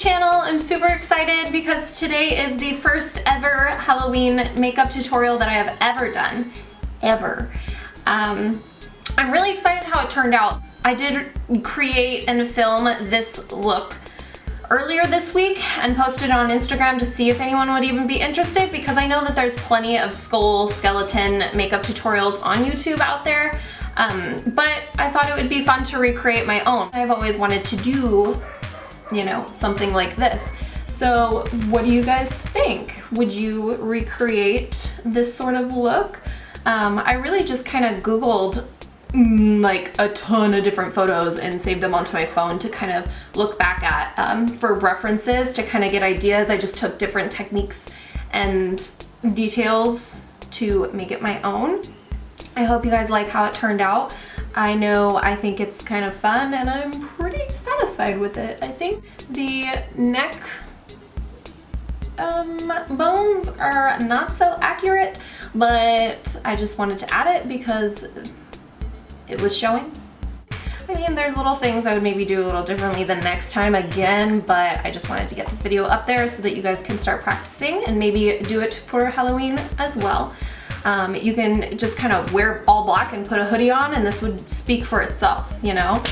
channel. I'm super excited because today is the first ever Halloween makeup tutorial that I have ever done. Ever. I'm really excited how it turned out. I did create and film this look earlier this week and posted it on Instagram to see if anyone would even be interested, because I know that there's plenty of skull skeleton makeup tutorials on YouTube out there, but I thought it would be fun to recreate my own. I've always wanted to do, you know, something like this. So what do you guys think? Would you recreate this sort of look? I really just kind of Googled like a ton of different photos and saved them onto my phone to kind of look back at for references, to kind of get ideas. I just took different techniques and details to make it my own. I hope you guys like how it turned out. I think it's kind of fun and I'm pretty satisfied with it. I think the neck bones are not so accurate, but I just wanted to add it because it was showing. I mean, there's little things I would maybe do a little differently the next time again, but I just wanted to get this video up there so that you guys can start practicing and maybe do it for Halloween as well. You can just kind of wear all black and put a hoodie on and this would speak for itself, you know?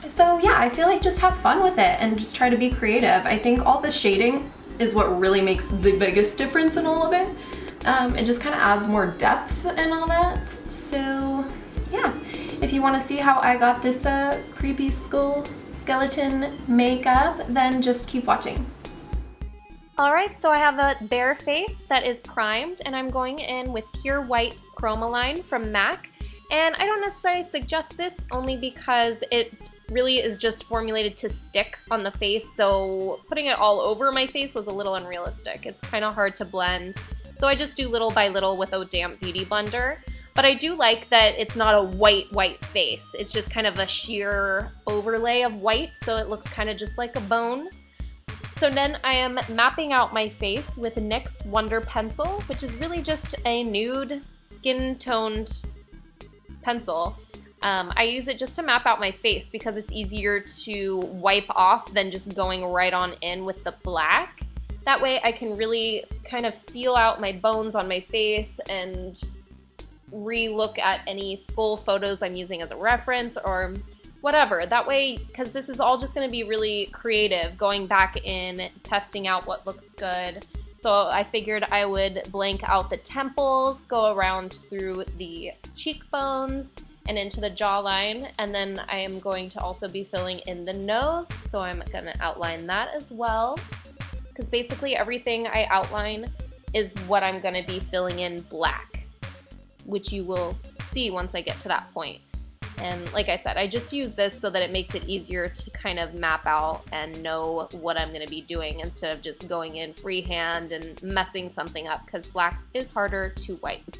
So yeah, I feel like just have fun with it and just try to be creative. I think all the shading is what really makes the biggest difference in all of it. It just kind of adds more depth and all that. So yeah, if you want to see how I got this creepy skull skeleton makeup, then just keep watching. Alright, so I have a bare face that is primed, and I'm going in with Pure White Chromaline from MAC. And I don't necessarily suggest this only because it really is just formulated to stick on the face, so putting it all over my face was a little unrealistic. It's kind of hard to blend. So I just do little by little with a damp beauty blender. But I do like that it's not a white face. It's just kind of a sheer overlay of white, so it looks kind of just like a bone. So then I am mapping out my face with NYX Wonder Pencil, which is really just a nude skin-toned pencil. I use it just to map out my face because it's easier to wipe off than just going right on in with the black. That way I can really kind of feel out my bones on my face and re-look at any skull photos I'm using as a reference or whatever. That way, because this is all just going to be really creative, going back in, testing out what looks good. So I figured I would blank out the temples, go around through the cheekbones and into the jawline, and then I am going to also be filling in the nose, so I'm going to outline that as well. Because basically everything I outline is what I'm going to be filling in black, which you will see once I get to that point. And like I said, I just use this so that it makes it easier to kind of map out and know what I'm going to be doing instead of just going in freehand and messing something up, because black is harder to wipe.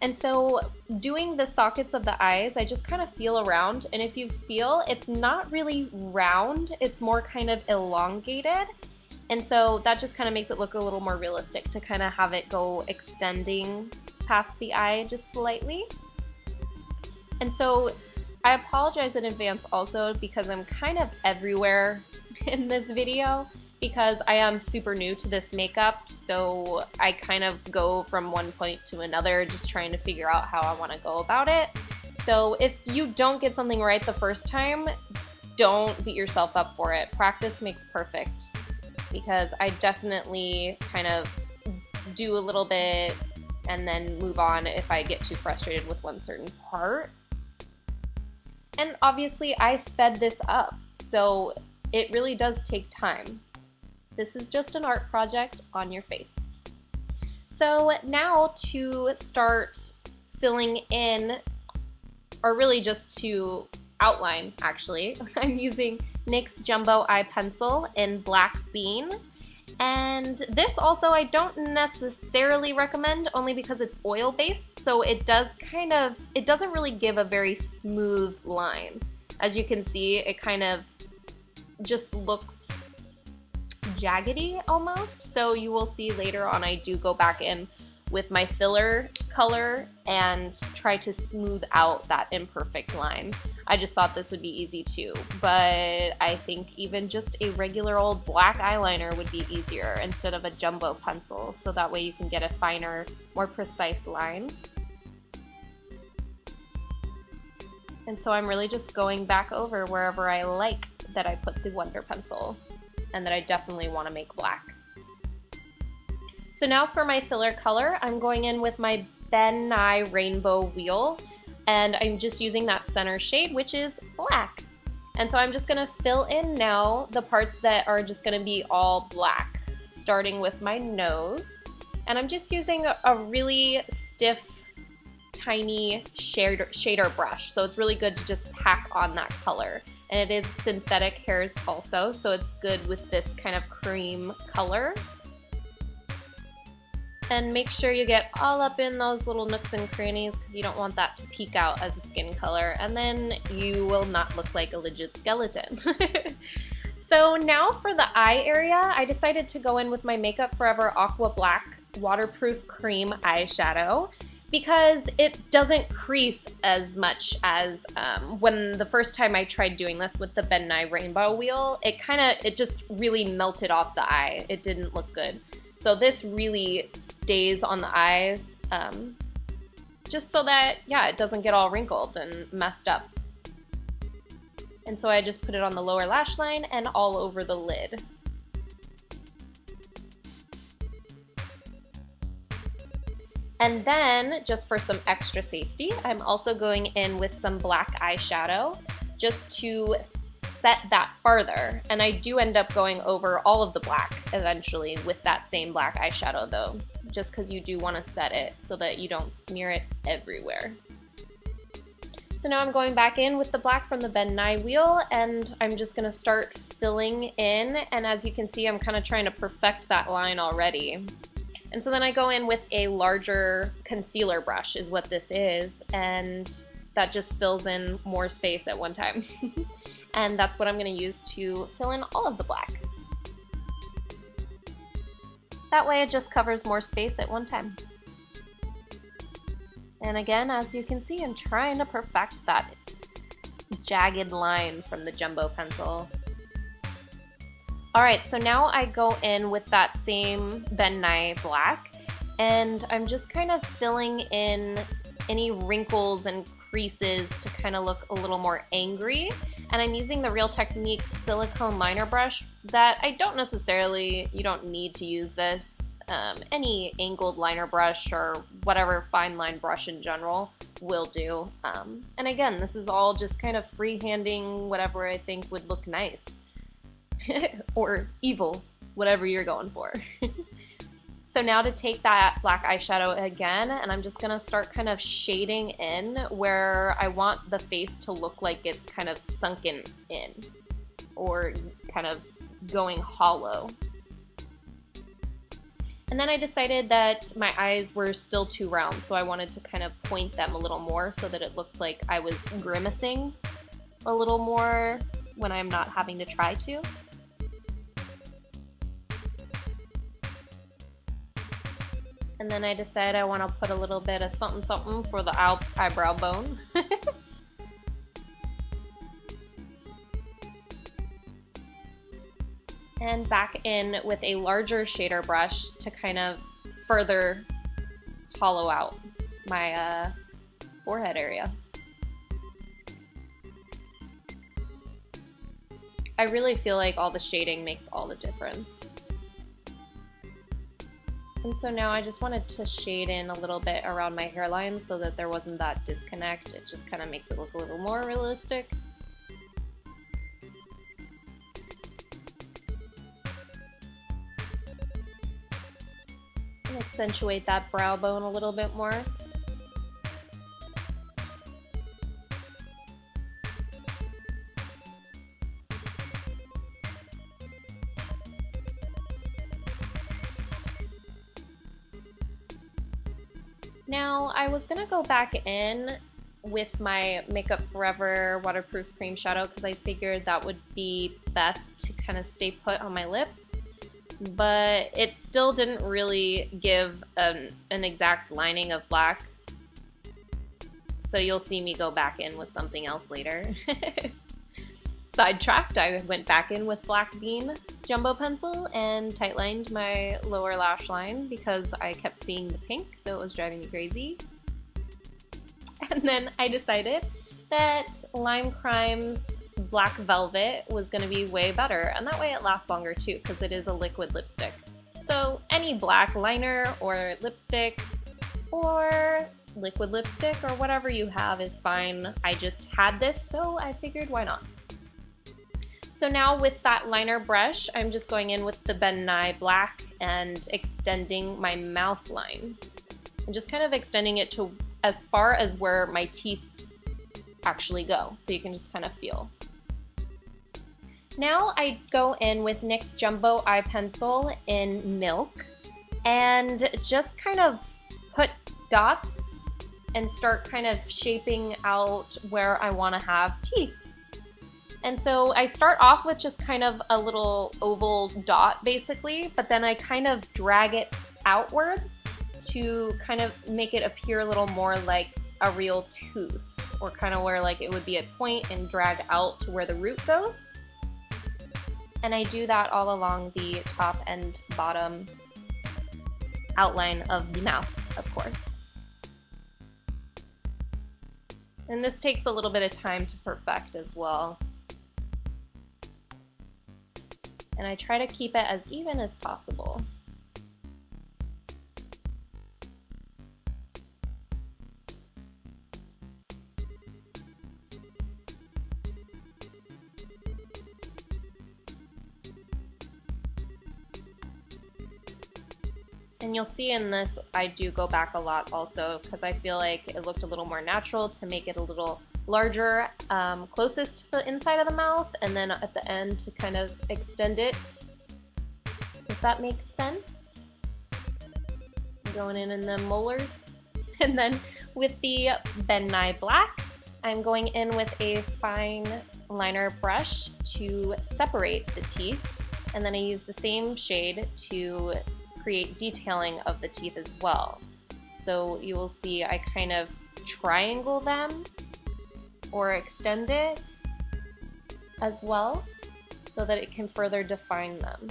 And so doing the sockets of the eyes, I just kind of feel around, and if you feel, it's not really round, it's more kind of elongated. And so that just kind of makes it look a little more realistic to kind of have it go extending past the eye just slightly. And so I apologize in advance also because I'm kind of everywhere in this video because I am super new to this makeup, so I kind of go from one point to another just trying to figure out how I want to go about it. So if you don't get something right the first time, don't beat yourself up for it. Practice makes perfect, because I definitely kind of do a little bit and then move on if I get too frustrated with one certain part. And obviously I sped this up, so it really does take time. This is just an art project on your face. So now to start filling in, or really just to outline actually, I'm using NYX Jumbo Eye Pencil in Black Bean. And this also I don't necessarily recommend, only because it's oil based, so it doesn't really give a very smooth line. As you can see, it kind of just looks jaggedy almost, so you will see later on I do go back in with my filler color and try to smooth out that imperfect line. I just thought this would be easy too, but I think even just a regular old black eyeliner would be easier instead of a jumbo pencil, so that way you can get a finer, more precise line. And so I'm really just going back over wherever I like that I put the Wonder Pencil and that I definitely want to make black. So now for my filler color, I'm going in with my Nye Rainbow Wheel, and I'm just using that center shade, which is black. And so I'm just gonna fill in now the parts that are just gonna be all black, starting with my nose. And I'm just using a really stiff, tiny shader brush, so it's really good to just pack on that color. And it is synthetic hairs also, so it's good with this kind of cream color. And make sure you get all up in those little nooks and crannies because you don't want that to peek out as a skin color, and then you will not look like a legit skeleton. So now for the eye area, I decided to go in with my Makeup Forever Aqua Black Waterproof Cream Eyeshadow because it doesn't crease as much as when the first time I tried doing this with the Nye Rainbow Wheel. It just really melted off the eye. It didn't look good. So this really stays on the eyes, just so that, yeah, it doesn't get all wrinkled and messed up. And so I just put it on the lower lash line and all over the lid. And then, just for some extra safety, I'm also going in with some black eyeshadow just to set that farther. And I do end up going over all of the black eventually with that same black eyeshadow though, just because you do want to set it so that you don't smear it everywhere. So now I'm going back in with the black from the Nye Wheel, and I'm just going to start filling in, and as you can see, I'm kind of trying to perfect that line already. And so then I go in with a larger concealer brush is what this is, and that just fills in more space at one time. And that's what I'm going to use to fill in all of the black. That way it just covers more space at one time. And again, as you can see, I'm trying to perfect that jagged line from the jumbo pencil. Alright, so now I go in with that same Nye black, and I'm just kind of filling in any wrinkles and creases to kind of look a little more angry. And I'm using the Real Techniques silicone liner brush that I don't necessarily, you don't need to use this. Any angled liner brush or whatever fine line brush in general will do. And again, this is all just kind of freehanding whatever I think would look nice. Or evil, whatever you're going for. So now to take that black eyeshadow again, and I'm just gonna start kind of shading in where I want the face to look like it's kind of sunken in, or kind of going hollow. And then I decided that my eyes were still too round, so I wanted to kind of point them a little more so that it looked like I was grimacing a little more when I'm not having to try to. And then I decided I want to put a little bit of something something for the eyebrow bone. And back in with a larger shader brush to kind of further hollow out my forehead area. I really feel like all the shading makes all the difference. And so now I just wanted to shade in a little bit around my hairline so that there wasn't that disconnect. It just kind of makes it look a little more realistic. And accentuate that brow bone a little bit more. Now, I was gonna go back in with my Makeup Forever Waterproof Cream Shadow because I figured that would be best to kind of stay put on my lips, but it still didn't really give an exact lining of black. so you'll see me go back in with something else later. Sidetracked, I went back in with Black Bean Jumbo Pencil and tightlined my lower lash line because I kept seeing the pink, so it was driving me crazy. And then I decided that Lime Crime's Black Velvet was going to be way better, and that way it lasts longer too because it is a liquid lipstick. So any black liner or lipstick or liquid lipstick or whatever you have is fine. I just had this, so I figured why not. So now with that liner brush, I'm just going in with the Ben Nye Black and extending my mouth line. And just kind of extending it to as far as where my teeth actually go, so you can just kind of feel. Now I go in with NYX Jumbo Eye Pencil in Milk and just kind of put dots and start kind of shaping out where I want to have teeth. And so I start off with just kind of a little oval dot basically, but then I kind of drag it outwards to kind of make it appear a little more like a real tooth, or kind of where like it would be a point and drag out to where the root goes. And I do that all along the top and bottom outline of the mouth, of course. And this takes a little bit of time to perfect as well. And I try to keep it as even as possible. And you'll see in this, I do go back a lot also because I feel like it looked a little more natural to make it a little larger, closest to the inside of the mouth, and then at the end to kind of extend it, if that makes sense. Going in the molars. And then with the Ben Nye Black, I'm going in with a fine liner brush to separate the teeth, and then I use the same shade to create detailing of the teeth as well. So you will see I kind of triangle them or extend it as well so that it can further define them.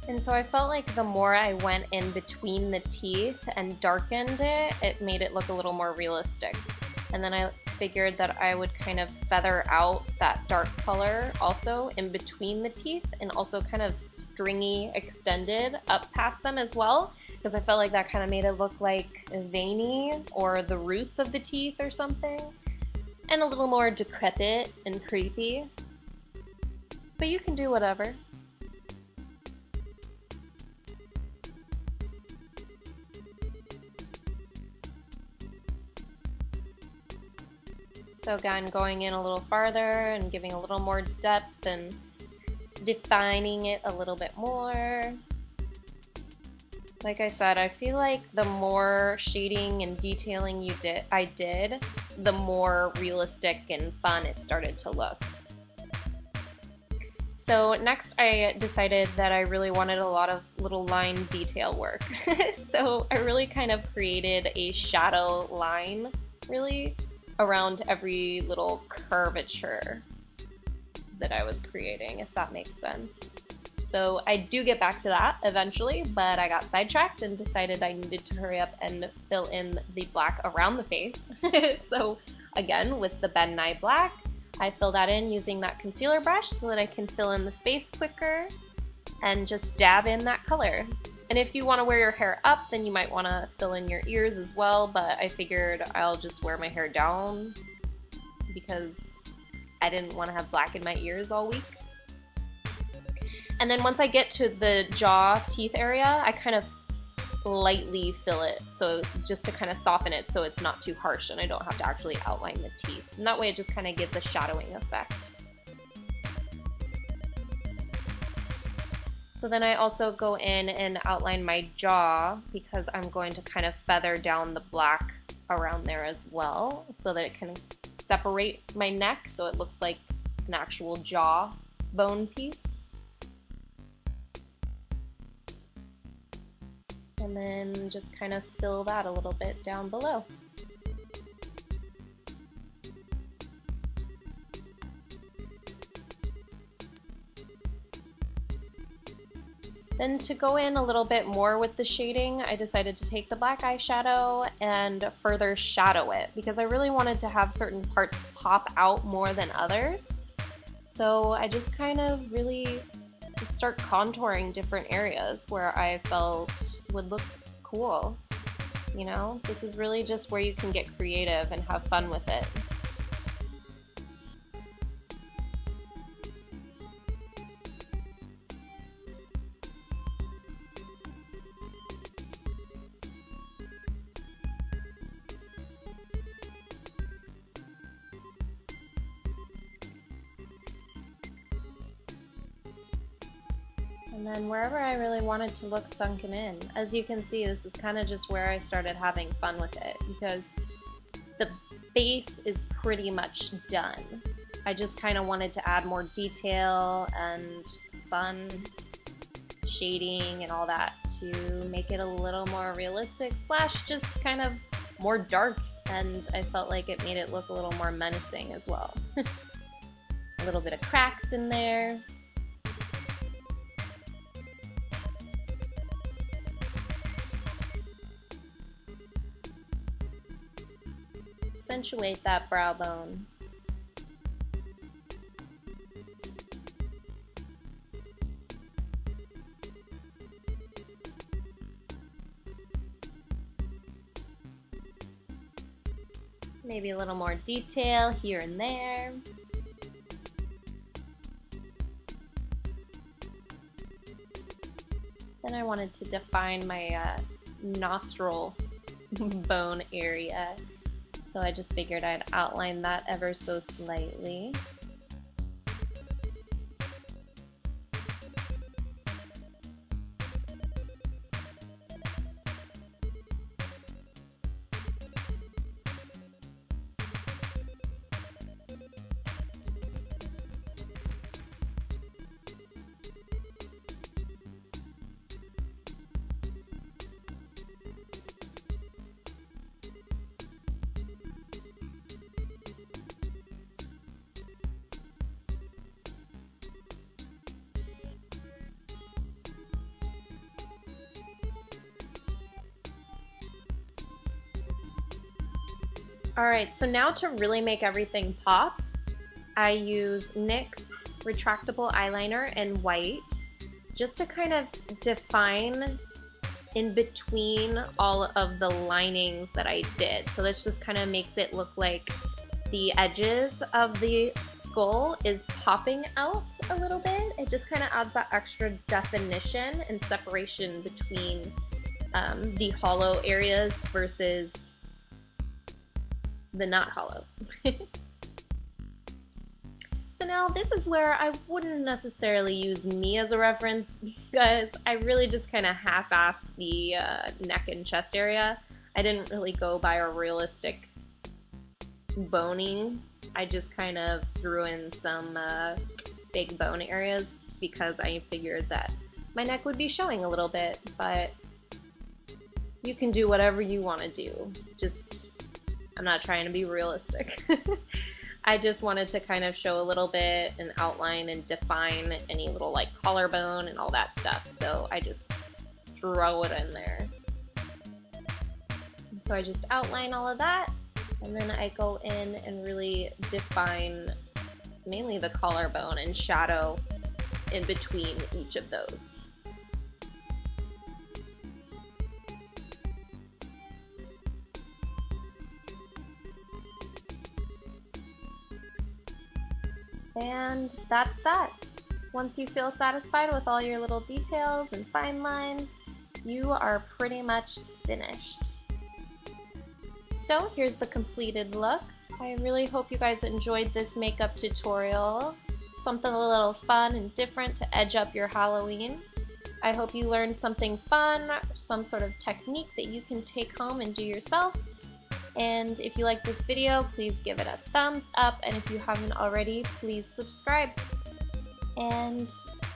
And so I felt like the more I went in between the teeth and darkened it, it made it look a little more realistic. And then I figured that I would kind of feather out that dark color also in between the teeth and also kind of stringy extended up past them as well, because I felt like that kind of made it look like veiny or the roots of the teeth or something, and a little more decrepit and creepy. But you can do whatever. So again, going in a little farther and giving a little more depth and defining it a little bit more. Like I said, I feel like the more shading and detailing I did, the more realistic and fun it started to look. So next I decided that I really wanted a lot of little line detail work. So I really kind of created a shadow line, really, around every little curvature that I was creating, if that makes sense. So I do get back to that eventually, but I got sidetracked and decided I needed to hurry up and fill in the black around the face. So again, with the Ben Nye Black, I fill that in using that concealer brush so that I can fill in the space quicker and just dab in that color. And if you want to wear your hair up, then you might want to fill in your ears as well, but I figured I'll just wear my hair down because I didn't want to have black in my ears all week. And then once I get to the jaw teeth area, I kind of lightly fill it, so just to kind of soften it so it's not too harsh and I don't have to actually outline the teeth. And that way it just kind of gives a shadowing effect. So then I also go in and outline my jaw because I'm going to kind of feather down the black around there as well so that it can separate my neck so it looks like an actual jaw bone piece. And then just kind of fill that a little bit down below. Then to go in a little bit more with the shading, I decided to take the black eyeshadow and further shadow it because I really wanted to have certain parts pop out more than others. So I just kind of really just start contouring different areas where I felt would look cool. You know, this is really just where you can get creative and have fun with it. And then wherever I really wanted to look sunken in, as you can see, this is kind of just where I started having fun with it because the base is pretty much done. I just kind of wanted to add more detail and fun shading and all that to make it a little more realistic / just kind of more dark, and I felt like it made it look a little more menacing as well. A little bit of cracks in there. Accentuate that brow bone. Maybe a little more detail here and there. Then I wanted to define my nostril bone area. So I just figured I'd outline that ever so slightly. Alright, so now to really make everything pop, I use NYX Retractable Eyeliner in white just to kind of define in between all of the linings that I did. So this just kind of makes it look like the edges of the skull is popping out a little bit. It just kind of adds that extra definition and separation between the hollow areas versus the not hollow. So now this is where I wouldn't necessarily use me as a reference because I really just kind of half-assed the neck and chest area. I didn't really go by a realistic boning. I just kind of threw in some big bone areas because I figured that my neck would be showing a little bit, but you can do whatever you want to do. Just, I'm not trying to be realistic. I just wanted to kind of show a little bit and outline and define any little like collarbone and all that stuff. So I just throw it in there. And so I just outline all of that, and then I go in and really define mainly the collarbone and shadow in between each of those. And that's that. Once you feel satisfied with all your little details and fine lines, you are pretty much finished. So here's the completed look. I really hope you guys enjoyed this makeup tutorial. Something a little fun and different to edge up your Halloween. I hope you learned something fun, some sort of technique that you can take home and do yourself. And if you like this video, please give it a thumbs up, and if you haven't already, please subscribe. And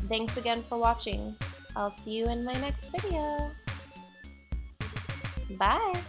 thanks again for watching. I'll see you in my next video. Bye!